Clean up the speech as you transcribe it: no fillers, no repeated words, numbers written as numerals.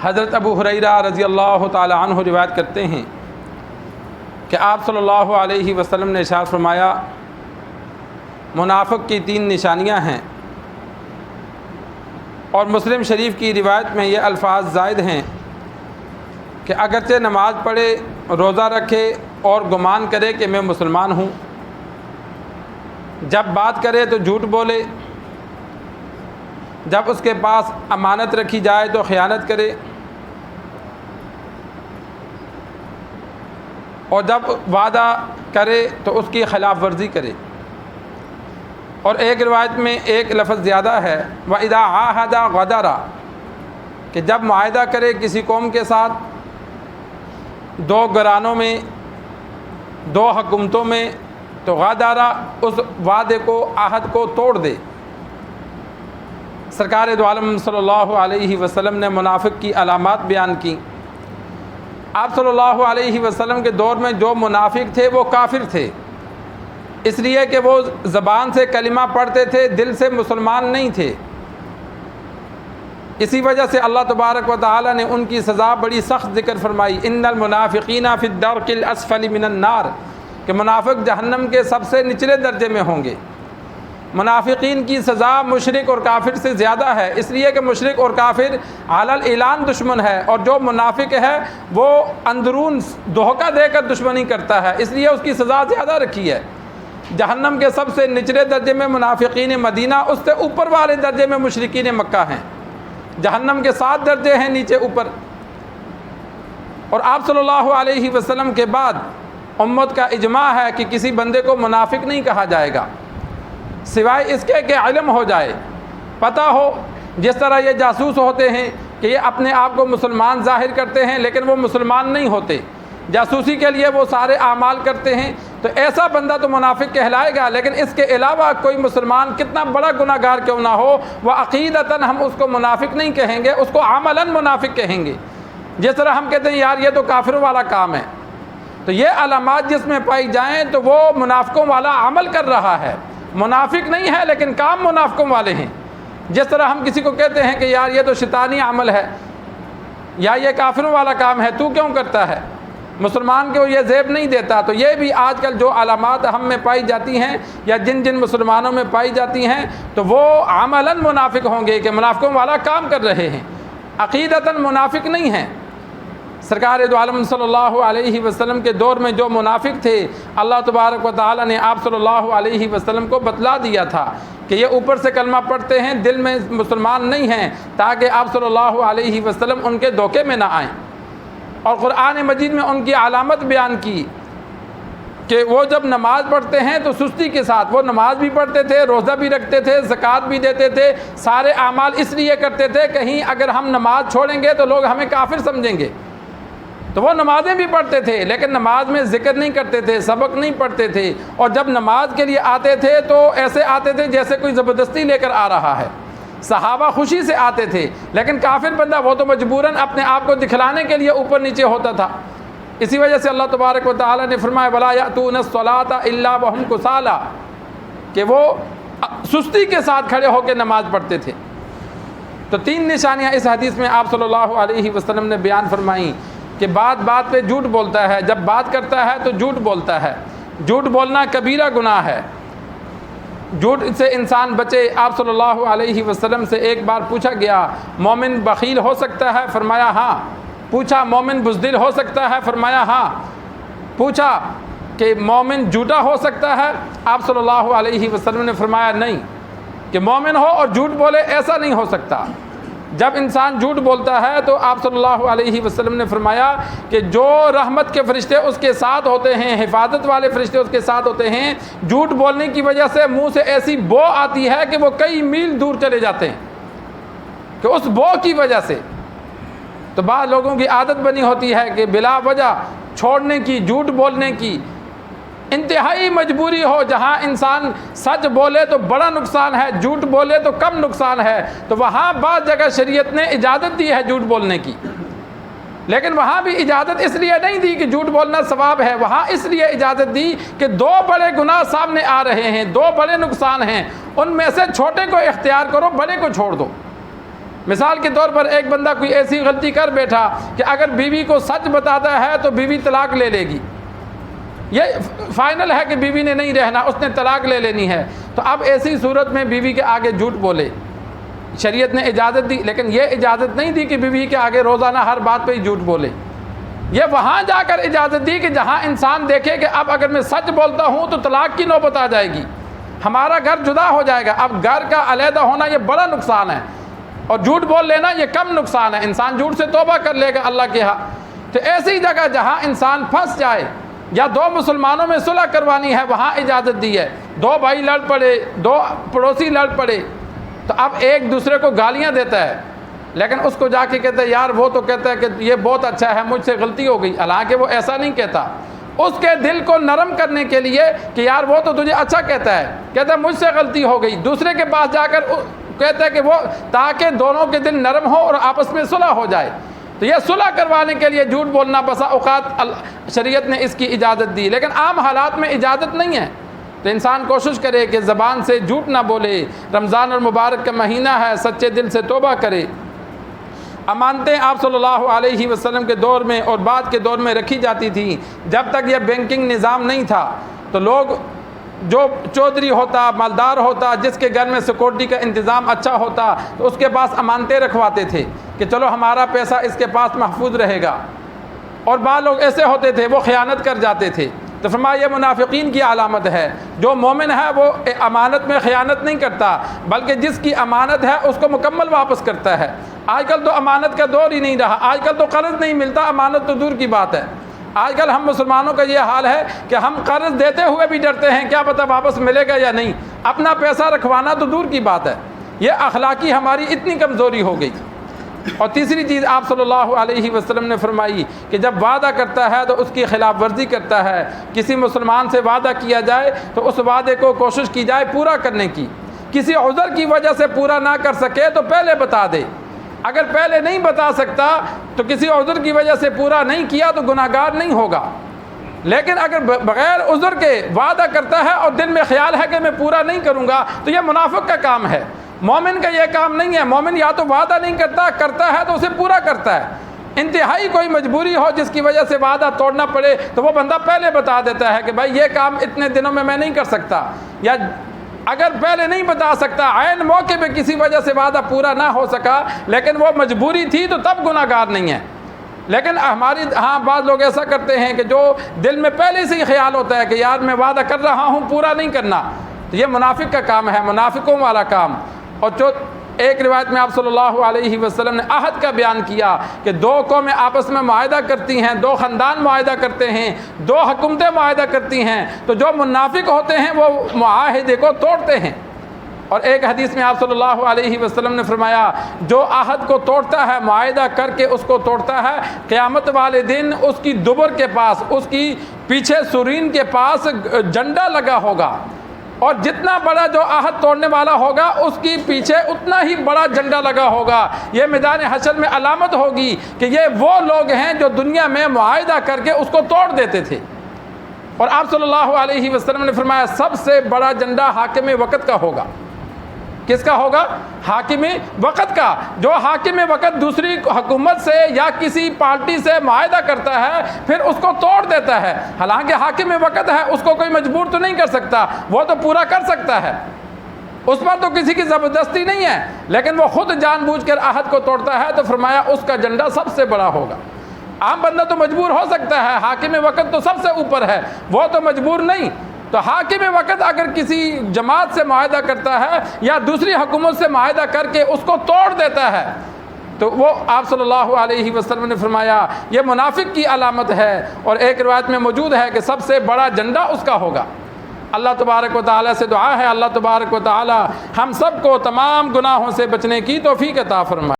حضرت ابو ہریرہ رضی اللہ تعالی عنہ روایت کرتے ہیں کہ آپ صلی اللہ علیہ وسلم نے ارشاد فرمایا منافق کی 3 نشانیاں ہیں، اور مسلم شریف کی روایت میں یہ الفاظ زائد ہیں کہ اگرچہ نماز پڑھے، روزہ رکھے اور گمان کرے کہ میں مسلمان ہوں، جب بات کرے تو جھوٹ بولے، جب اس کے پاس امانت رکھی جائے تو خیانت کرے، اور جب وعدہ کرے تو اس کی خلاف ورزی کرے۔ اور ایک روایت میں ایک لفظ زیادہ ہے وَإِذَا عَاهَدَ غَدَرَ، کہ جب معاہدہ کرے کسی قوم کے ساتھ، 2 گھرانوں میں، 2 حکومتوں میں، تو غدارہ اس وعدے کو، عہد کو توڑ دے۔ سرکار دو عالم صلی اللہ علیہ وسلم نے منافق کی علامات بیان کی۔ آپ صلی اللہ علیہ وسلم کے دور میں جو منافق تھے وہ کافر تھے، اس لیے کہ وہ زبان سے کلمہ پڑھتے تھے، دل سے مسلمان نہیں تھے۔ اسی وجہ سے اللہ تبارک و تعالی نے ان کی سزا بڑی سخت ذکر فرمائی، ان المنافقین فی الدرک الاسفل من النار، کہ منافق جہنم کے سب سے نچلے درجے میں ہوں گے۔ منافقین کی سزا مشرک اور کافر سے زیادہ ہے، اس لیے کہ مشرک اور کافر علی الاعلان دشمن ہے، اور جو منافق ہے وہ اندرون دھوکہ دے کر دشمنی کرتا ہے، اس لیے اس کی سزا زیادہ رکھی ہے۔ جہنم کے سب سے نچلے درجے میں منافقین مدینہ، اس سے اوپر والے درجے میں مشرکین مکہ ہیں۔ جہنم کے 7 درجے ہیں نیچے اوپر۔ اور آپ صلی اللہ علیہ وسلم کے بعد امت کا اجماع ہے کہ کسی بندے کو منافق نہیں کہا جائے گا سوائے اس کے کہ علم ہو جائے، پتہ ہو۔ جس طرح یہ جاسوس ہوتے ہیں کہ یہ اپنے آپ کو مسلمان ظاہر کرتے ہیں لیکن وہ مسلمان نہیں ہوتے، جاسوسی کے لیے وہ سارے اعمال کرتے ہیں، تو ایسا بندہ تو منافق کہلائے گا۔ لیکن اس کے علاوہ کوئی مسلمان کتنا بڑا گناہ گار کیوں نہ ہو، وہ عقیدتاً ہم اس کو منافق نہیں کہیں گے، اس کو عملاً منافق کہیں گے۔ جس طرح ہم کہتے ہیں یار یہ تو کافروں والا کام ہے، تو یہ علامات جس میں پائی جائیں تو وہ منافقوں والا عمل کر رہا ہے، منافق نہیں ہے لیکن کام منافقوں والے ہیں۔ جس طرح ہم کسی کو کہتے ہیں کہ یار یہ تو شیطانی عمل ہے یا یہ کافروں والا کام ہے، تو کیوں کرتا ہے، مسلمان کو یہ زیب نہیں دیتا، تو یہ بھی آج کل جو علامات ہم میں پائی جاتی ہیں یا جن مسلمانوں میں پائی جاتی ہیں تو وہ عملاً منافق ہوں گے کہ منافقوں والا کام کر رہے ہیں، عقیدتاً منافق نہیں ہیں۔ سرکار دو عالم صلی اللہ علیہ وسلم کے دور میں جو منافق تھے، اللہ تبارک و تعالی نے آپ صلی اللہ علیہ وسلم کو بتلا دیا تھا کہ یہ اوپر سے کلمہ پڑھتے ہیں، دل میں مسلمان نہیں ہیں، تاکہ آپ صلی اللہ علیہ وسلم ان کے دھوکے میں نہ آئیں۔ اور قرآن مجید میں ان کی علامت بیان کی کہ وہ جب نماز پڑھتے ہیں تو سستی کے ساتھ، وہ نماز بھی پڑھتے تھے، روزہ بھی رکھتے تھے، زکوٰۃ بھی دیتے تھے، سارے اعمال اس لیے کرتے تھے کہیں اگر ہم نماز چھوڑیں گے تو لوگ ہمیں کافر سمجھیں گے، تو وہ نمازیں بھی پڑھتے تھے لیکن نماز میں ذکر نہیں کرتے تھے، سبق نہیں پڑھتے تھے، اور جب نماز کے لیے آتے تھے تو ایسے آتے تھے جیسے کوئی زبردستی لے کر آ رہا ہے۔ صحابہ خوشی سے آتے تھے، لیکن کافر بندہ وہ تو مجبوراً اپنے آپ کو دکھلانے کے لیے اوپر نیچے ہوتا تھا۔ اسی وجہ سے اللہ تبارک و تعالی نے فرمایا وَلَا يَأْتُونَ الصَّلَاةَ إِلَّا وَهُمْ كُسَالَىٰ، کہ وہ سستی کے ساتھ کھڑے ہو کے نماز پڑھتے تھے۔ تو 3 نشانیاں اس حدیث میں آپ صلی اللہ علیہ وسلم نے بیان فرمائیں کہ بات بات پہ جھوٹ بولتا ہے، جب بات کرتا ہے تو جھوٹ بولتا ہے، جھوٹ بولنا کبیرہ گناہ ہے، جھوٹ سے انسان بچے۔ آپ صلی اللہ علیہ وسلم سے ایک بار پوچھا گیا مومن بخیل ہو سکتا ہے؟ فرمایا ہاں۔ پوچھا مومن بزدل ہو سکتا ہے؟ فرمایا ہاں۔ پوچھا کہ مومن جھوٹا ہو سکتا ہے؟ آپ صلی اللہ علیہ وسلم نے فرمایا نہیں، کہ مومن ہو اور جھوٹ بولے ایسا نہیں ہو سکتا۔ جب انسان جھوٹ بولتا ہے تو آپ صلی اللہ علیہ وسلم نے فرمایا کہ جو رحمت کے فرشتے اس کے ساتھ ہوتے ہیں، حفاظت والے فرشتے اس کے ساتھ ہوتے ہیں، جھوٹ بولنے کی وجہ سے منہ سے ایسی بو آتی ہے کہ وہ کئی میل دور چلے جاتے ہیں کہ اس بو کی وجہ سے۔ تو بعض لوگوں کی عادت بنی ہوتی ہے کہ بلا وجہ چھوڑنے کی، جھوٹ بولنے کی، انتہائی مجبوری ہو، جہاں انسان سچ بولے تو بڑا نقصان ہے، جھوٹ بولے تو کم نقصان ہے، تو وہاں بعض جگہ شریعت نے اجازت دی ہے جھوٹ بولنے کی، لیکن وہاں بھی اجازت اس لیے نہیں دی کہ جھوٹ بولنا ثواب ہے، وہاں اس لیے اجازت دی کہ 2 بڑے گناہ سامنے آ رہے ہیں، 2 بڑے نقصان ہیں، ان میں سے چھوٹے کو اختیار کرو، بڑے کو چھوڑ دو۔ مثال کے طور پر ایک بندہ کوئی ایسی غلطی کر بیٹھا کہ اگر بیوی کو سچ بتاتا ہے تو بیوی طلاق لے لے گی، یہ فائنل ہے کہ بیوی نے نہیں رہنا، اس نے طلاق لے لینی ہے، تو اب ایسی صورت میں بیوی کے آگے جھوٹ بولے، شریعت نے اجازت دی، لیکن یہ اجازت نہیں دی کہ بیوی کے آگے روزانہ ہر بات پہ ہی جھوٹ بولے۔ یہ وہاں جا کر اجازت دی کہ جہاں انسان دیکھے کہ اب اگر میں سچ بولتا ہوں تو طلاق کی نوبت آ جائے گی، ہمارا گھر جدا ہو جائے گا۔ اب گھر کا علیحدہ ہونا یہ بڑا نقصان ہے، اور جھوٹ بول لینا یہ کم نقصان ہے، انسان جھوٹ سے توبہ کر لے گا اللہ کے ہاں۔ تو ایسی جگہ جہاں انسان پھنس جائے یا دو مسلمانوں میں صلح کروانی ہے، وہاں اجازت دی ہے۔ دو بھائی لڑ پڑے، دو پڑوسی لڑ پڑے، تو اب ایک دوسرے کو گالیاں دیتا ہے، لیکن اس کو جا کے کہتا ہے یار وہ تو کہتا ہے کہ یہ بہت اچھا ہے، مجھ سے غلطی ہو گئی، حالانکہ وہ ایسا نہیں کہتا۔ اس کے دل کو نرم کرنے کے لیے کہ یار وہ تو تجھے اچھا کہتا ہے مجھ سے غلطی ہو گئی، دوسرے کے پاس جا کر کہتا ہے کہ وہ، تاکہ دونوں کے دل نرم ہو اور آپس میں صلح ہو جائے۔ تو یہ صلح کروانے کے لیے جھوٹ بولنا بسا اوقات شریعت نے اس کی اجازت دی، لیکن عام حالات میں اجازت نہیں ہے۔ تو انسان کوشش کرے کہ زبان سے جھوٹ نہ بولے، رمضان المبارک کا مہینہ ہے، سچے دل سے توبہ کرے۔ امانتیں آپ صلی اللہ علیہ وسلم کے دور میں اور بعد کے دور میں رکھی جاتی تھیں۔ جب تک یہ بینکنگ نظام نہیں تھا تو لوگ، جو چودھری ہوتا، مالدار ہوتا، جس کے گھر میں سیکورٹی کا انتظام اچھا ہوتا، تو اس کے پاس امانتیں رکھواتے تھے کہ چلو ہمارا پیسہ اس کے پاس محفوظ رہے گا۔ اور بعض لوگ ایسے ہوتے تھے وہ خیانت کر جاتے تھے، تو فرمایا یہ منافقین کی علامت ہے۔ جو مومن ہے وہ امانت میں خیانت نہیں کرتا، بلکہ جس کی امانت ہے اس کو مکمل واپس کرتا ہے۔ آج کل تو امانت کا دور ہی نہیں رہا، آج کل تو قرض نہیں ملتا، امانت تو دور کی بات ہے۔ آج کل ہم مسلمانوں کا یہ حال ہے کہ ہم قرض دیتے ہوئے بھی ڈرتے ہیں کیا پتہ واپس ملے گا یا نہیں، اپنا پیسہ رکھوانا تو دور کی بات ہے۔ یہ اخلاقی ہماری اتنی کمزوری ہو گئی۔ اور تیسری چیز آپ صلی اللہ علیہ وسلم نے فرمائی کہ جب وعدہ کرتا ہے تو اس کی خلاف ورزی کرتا ہے۔ کسی مسلمان سے وعدہ کیا جائے تو اس وعدے کو کوشش کی جائے پورا کرنے کی۔ کسی عذر کی وجہ سے پورا نہ کر سکے تو پہلے بتا دے، اگر پہلے نہیں بتا سکتا تو کسی عذر کی وجہ سے پورا نہیں کیا تو گناہگار نہیں ہوگا۔ لیکن اگر بغیر عذر کے وعدہ کرتا ہے اور دل میں خیال ہے کہ میں پورا نہیں کروں گا تو یہ منافق کا کام ہے، مومن کا یہ کام نہیں ہے۔ مومن یا تو وعدہ نہیں کرتا ہے تو اسے پورا کرتا ہے۔ انتہائی کوئی مجبوری ہو جس کی وجہ سے وعدہ توڑنا پڑے تو وہ بندہ پہلے بتا دیتا ہے کہ بھائی یہ کام اتنے دنوں میں نہیں کر سکتا، یا اگر پہلے نہیں بتا سکتا، عین موقع پہ کسی وجہ سے وعدہ پورا نہ ہو سکا لیکن وہ مجبوری تھی تو تب گناہگار نہیں ہے۔ لیکن ہماری بعض لوگ ایسا کرتے ہیں کہ جو دل میں پہلے سے ہی خیال ہوتا ہے کہ یار میں وعدہ کر رہا ہوں پورا نہیں کرنا، تو یہ منافق کا کام ہے، منافقوں والا کام۔ اور جو ایک روایت میں آپ صلی اللہ علیہ وسلم نے عہد کا بیان کیا کہ دو قومیں آپس میں معاہدہ کرتی ہیں، دو خاندان معاہدہ کرتے ہیں، دو حکومتیں معاہدہ کرتی ہیں، تو جو منافق ہوتے ہیں وہ معاہدے کو توڑتے ہیں۔ اور ایک حدیث میں آپ صلی اللہ علیہ وسلم نے فرمایا جو عہد کو توڑتا ہے، معاہدہ کر کے اس کو توڑتا ہے، قیامت والے دن اس کی دبر کے پاس، اس کی پیچھے سرین کے پاس جھنڈا لگا ہوگا، اور جتنا بڑا جو عہد توڑنے والا ہوگا اس کی پیچھے اتنا ہی بڑا جھنڈا لگا ہوگا۔ یہ میدان حشر میں علامت ہوگی کہ یہ وہ لوگ ہیں جو دنیا میں معاہدہ کر کے اس کو توڑ دیتے تھے۔ اور آپ صلی اللہ علیہ وسلم نے فرمایا سب سے بڑا جھنڈا حاکم وقت کا ہوگا۔ کس کا ہوگا؟ حاکم وقت کا۔ جو حاکم وقت دوسری حکومت سے یا کسی پارٹی سے معاہدہ کرتا ہے پھر اس کو توڑ دیتا ہے، حالانکہ حاکم وقت ہے، اس کو کوئی مجبور تو نہیں کر سکتا، وہ تو پورا کر سکتا ہے، اس پر تو کسی کی زبردستی نہیں ہے، لیکن وہ خود جان بوجھ کر عہد کو توڑتا ہے، تو فرمایا اس کا جھنڈا سب سے بڑا ہوگا۔ عام بندہ تو مجبور ہو سکتا ہے، حاکم وقت تو سب سے اوپر ہے، وہ تو مجبور نہیں۔ تو حاکم وقت اگر کسی جماعت سے معاہدہ کرتا ہے یا دوسری حکومت سے معاہدہ کر کے اس کو توڑ دیتا ہے تو وہ آپ صلی اللہ علیہ وسلم نے فرمایا یہ منافق کی علامت ہے۔ اور ایک روایت میں موجود ہے کہ سب سے بڑا جھنڈا اس کا ہوگا۔ اللہ تبارک و تعالیٰ سے دعا ہے اللہ تبارک و تعالیٰ ہم سب کو تمام گناہوں سے بچنے کی توفیق عطا فرمائے۔